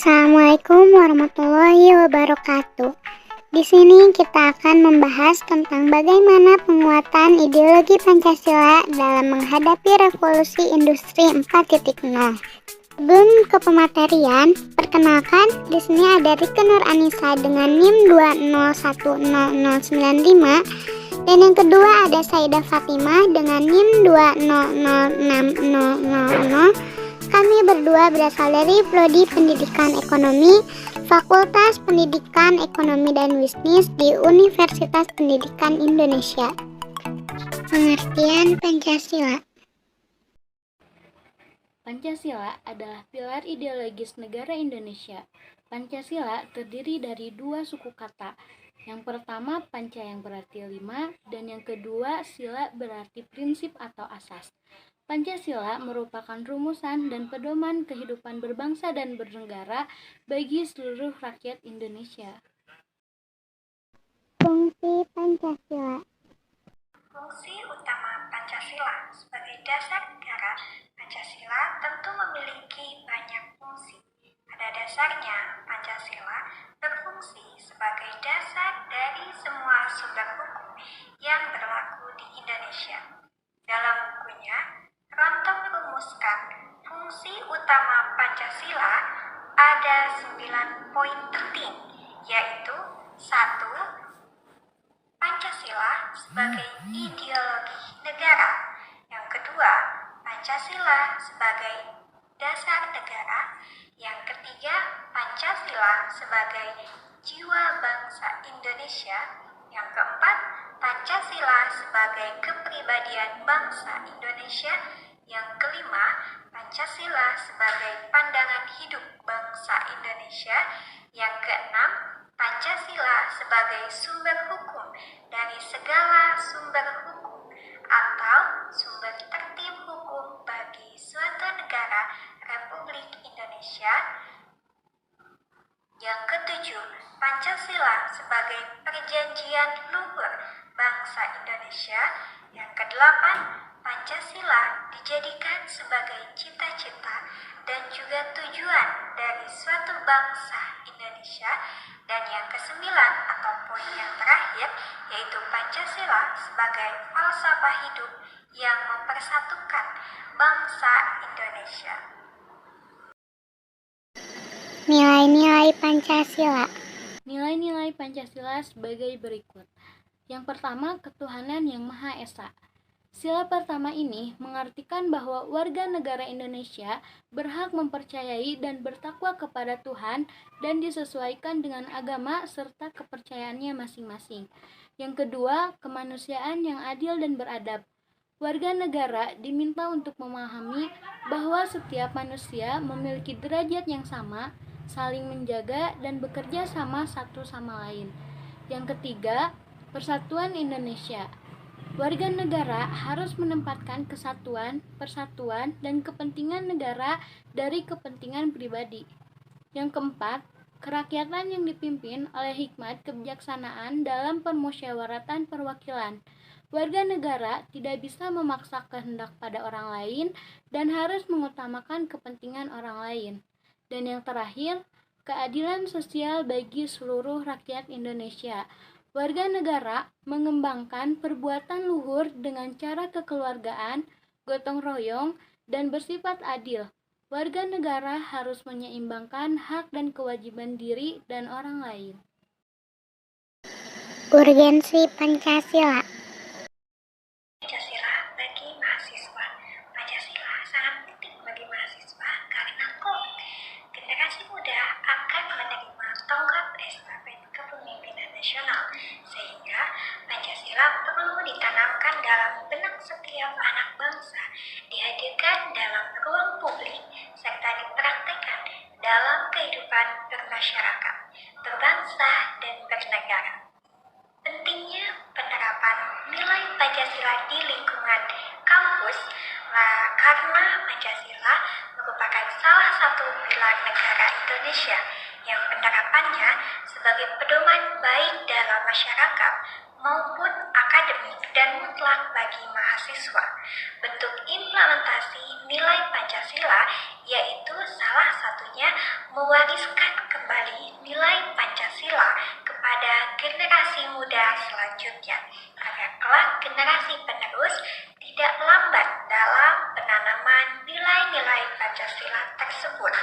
Assalamualaikum warahmatullahi wabarakatuh. Di sini kita akan membahas tentang bagaimana penguatan ideologi Pancasila dalam menghadapi revolusi industri 4.0. Sebelum ke pematerian, perkenalkan di sini ada Rike Nur Anissa dengan NIM 2010095 dan yang kedua ada Saidah Fatimah dengan NIM 2006000. Kami berdua berasal dari Prodi Pendidikan Ekonomi, Fakultas Pendidikan Ekonomi dan Bisnis di Universitas Pendidikan Indonesia. Pengertian Pancasila. Pancasila adalah pilar ideologis negara Indonesia. Pancasila terdiri dari dua suku kata. Yang pertama panca yang berarti 5 dan yang kedua sila berarti prinsip atau asas. Pancasila merupakan rumusan dan pedoman kehidupan berbangsa dan bernegara bagi seluruh rakyat Indonesia. Fungsi Pancasila. Fungsi utama Pancasila sebagai dasar negara, Pancasila tentu memiliki banyak fungsi. Pada dasarnya, Pancasila berfungsi sebagai dasar dari semua sumber hukum yang berlaku di Indonesia. Dalam bukunya, Rontom merumuskan fungsi utama Pancasila ada 9 poin penting, yaitu 1. Pancasila sebagai ideologi negara. Yang kedua, Pancasila sebagai dasar negara. Yang ketiga, Pancasila sebagai jiwa bangsa Indonesia. Yang keempat, Pancasila sebagai kepribadian bangsa Indonesia. Yang kelima, Pancasila sebagai pandangan hidup bangsa Indonesia. Yang keenam, Pancasila sebagai sumber hukum dari segala sumber hukum atau sumber tertib hukum bagi suatu negara Republik Indonesia. Yang ketujuh, Pancasila sebagai perjanjian luhur bangsa Indonesia. Yang kedelapan, Pancasila dijadikan sebagai cita-cita dan juga tujuan dari suatu bangsa Indonesia. Dan yang kesembilan atau poin yang terakhir, yaitu Pancasila sebagai falsafah hidup yang mempersatukan bangsa Indonesia. Nilai-nilai Pancasila. Nilai-nilai Pancasila sebagai berikut. Yang pertama, ketuhanan yang Maha Esa. Sila pertama ini mengartikan bahwa warga negara Indonesia berhak mempercayai dan bertakwa kepada Tuhan dan disesuaikan dengan agama serta kepercayaannya masing-masing. Yang kedua, kemanusiaan yang adil dan beradab. Warga negara diminta untuk memahami bahwa setiap manusia memiliki derajat yang sama, saling menjaga dan bekerja sama satu sama lain. Yang ketiga, persatuan Indonesia. Warga negara harus menempatkan kesatuan, persatuan, dan kepentingan negara dari kepentingan pribadi. Yang keempat, kerakyatan yang dipimpin oleh hikmat kebijaksanaan dalam permusyawaratan perwakilan. Warga negara tidak bisa memaksa kehendak pada orang lain dan harus mengutamakan kepentingan orang lain. Dan yang terakhir, keadilan sosial bagi seluruh rakyat Indonesia. Warga negara mengembangkan perbuatan luhur dengan cara kekeluargaan, gotong royong, dan bersifat adil. Warga negara harus menyeimbangkan hak dan kewajiban diri dan orang lain. Urgensi Pancasila. Pancasila bagi mahasiswa. Pancasila sangat penting bagi mahasiswa karena generasi muda akan menerima tongkat estafet kepemimpinan nasional, sehingga Pancasila perlu ditanamkan dalam benak setiap anak bangsa, dihadirkan dalam ruang publik, serta dipraktekkan dalam kehidupan bermasyarakat, berbangsa, dan bernegara. Pentingnya penerapan nilai Pancasila di lingkungan kampus karena Pancasila merupakan salah satu pilar negara Indonesia yang penerapannya sebagai pedoman baik dalam masyarakat maupun akademik dan dan mutlak bagi mahasiswa. Bentuk implementasi nilai Pancasila yaitu salah satunya mewariskan kembali nilai Pancasila kepada generasi muda selanjutnya, agar kelak generasi penerus tidak lambat dalam penanaman nilai-nilai Pancasila tersebut.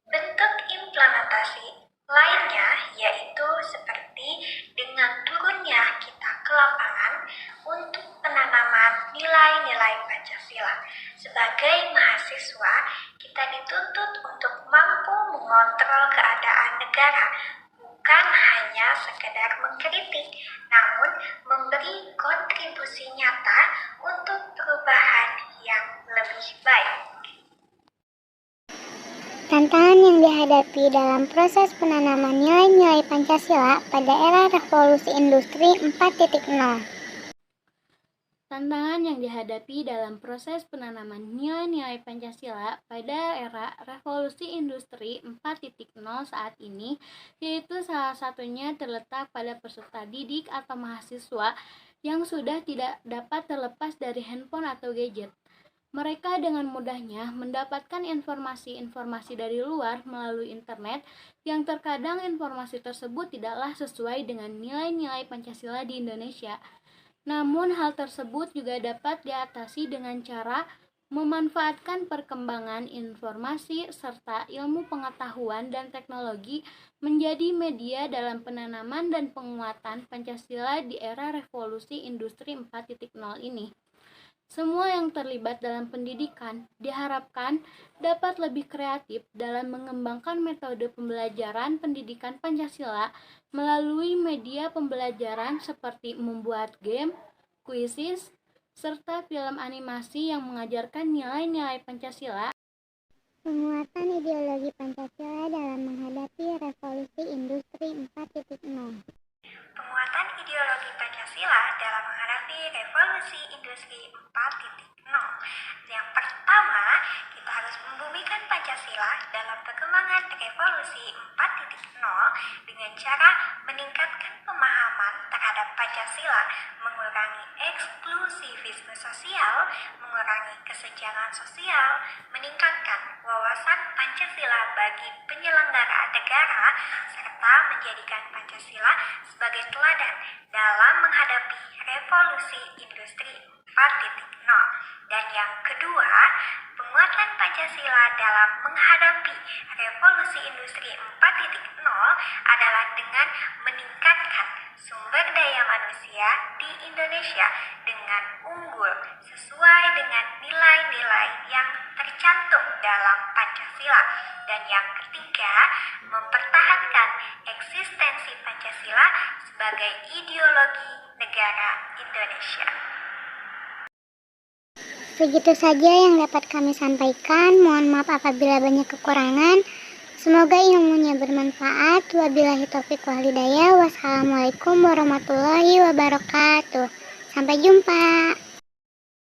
Bentuk implementasi lainnya yaitu seperti dengan turunnya kita ke lapangan untuk penanaman nilai-nilai Pancasila. Sebagai mahasiswa, kita dituntut untuk mampu mengontrol keadaan negara, bukan hanya sekedar mengkritik, namun memberi kontribusi nyata untuk perubahan yang lebih baik. Tantangan yang dihadapi dalam proses penanaman nilai-nilai Pancasila pada era revolusi industri 4.0. Tantangan yang dihadapi dalam proses penanaman nilai-nilai Pancasila pada era revolusi industri 4.0 saat ini, yaitu salah satunya terletak pada peserta didik atau mahasiswa yang sudah tidak dapat terlepas dari handphone atau gadget. Mereka dengan mudahnya mendapatkan informasi-informasi dari luar melalui internet yang terkadang informasi tersebut tidaklah sesuai dengan nilai-nilai Pancasila di Indonesia. Namun hal tersebut juga dapat diatasi dengan cara memanfaatkan perkembangan informasi serta ilmu pengetahuan dan teknologi menjadi media dalam penanaman dan penguatan Pancasila di era revolusi industri 4.0 ini. Semua yang terlibat dalam pendidikan diharapkan dapat lebih kreatif dalam mengembangkan metode pembelajaran pendidikan Pancasila melalui media pembelajaran seperti membuat game, kuisis, serta film animasi yang mengajarkan nilai-nilai Pancasila. Penguatan ideologi Pancasila dalam menghadapi revolusi industri 4.0. Penguatan ideologi Pancasila dalam menghadapi revolusi industri 4.0. Yang pertama, kita harus membumikan Pancasila dalam perkembangan revolusi 4.0 dengan cara meningkatkan pemahaman terhadap Pancasila, mengurangi eksklusivisme sosial, mengurangi kesenjangan sosial, meningkatkan wawasan Pancasila bagi penyelenggara negara, serta menjadikan Pancasila sebagai teladan dalam menghadapi revolusi industri 4.0. Dan yang kedua, penguatan Pancasila dalam menghadapi revolusi industri 4.0 adalah dengan meningkatkan sumber daya manusia di Indonesia dengan unggul sesuai dengan nilai-nilai yang tercantum dalam Pancasila. Dan yang ketiga, mempertahankan eksistensi Pancasila sebagai ideologi negara Indonesia. Begitu saja yang dapat kami sampaikan. Mohon maaf apabila banyak kekurangan. Semoga ilmunya bermanfaat. Wabillahi taufiq wal hidayah. Wassalamualaikum warahmatullahi wabarakatuh. Sampai jumpa.